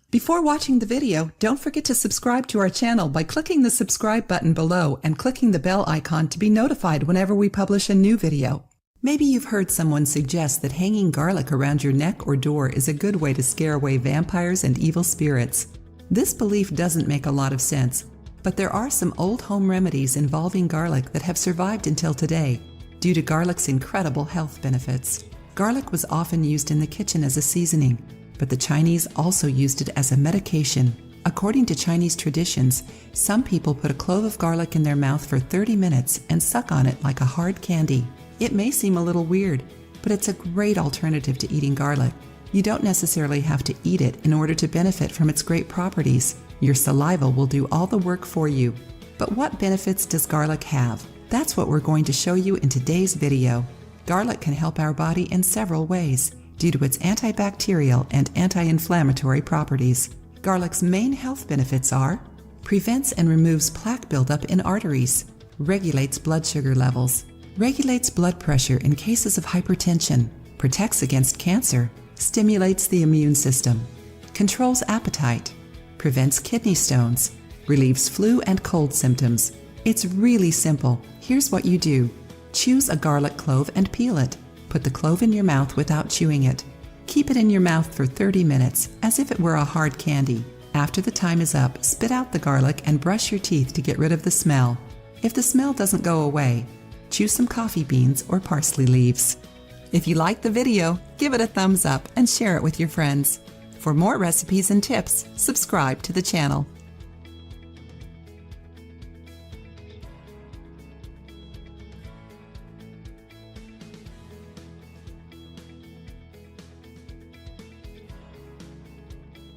Before watching the video, don't forget to subscribe to our channel by clicking the subscribe button below and clicking the bell icon to be notified whenever we publish a new video. Maybe you've heard someone suggest that hanging garlic around your neck or door is a good way to scare away vampires and evil spirits. This belief doesn't make a lot of sense, but there are some old home remedies involving garlic that have survived until today due to garlic's incredible health benefits. Garlic was often used in the kitchen as a seasoning, but the Chinese also used it as a medication. According to Chinese traditions, some people put a clove of garlic in their mouth for 30 minutes and suck on it like a hard candy. It may seem a little weird, but it's a great alternative to eating garlic. You don't necessarily have to eat it in order to benefit from its great properties. Your saliva will do all the work for you. But what benefits does garlic have? That's what we're going to show you in today's video. Garlic can help our body in several ways due to its antibacterial and anti-inflammatory properties. Garlic's main health benefits are: prevents and removes plaque buildup in arteries, regulates blood sugar levels, regulates blood pressure in cases of hypertension, protects against cancer, stimulates the immune system, controls appetite, prevents kidney stones, relieves flu and cold symptoms. It's really simple. Here's what you do. Choose a garlic clove and peel it. Put the clove in your mouth without chewing it. Keep it in your mouth for 30 minutes, as if it were a hard candy. After the time is up, spit out the garlic and brush your teeth to get rid of the smell. If the smell doesn't go away, choose some coffee beans or parsley leaves. If you liked the video, give it a thumbs up and share it with your friends. For more recipes and tips, subscribe to the channel.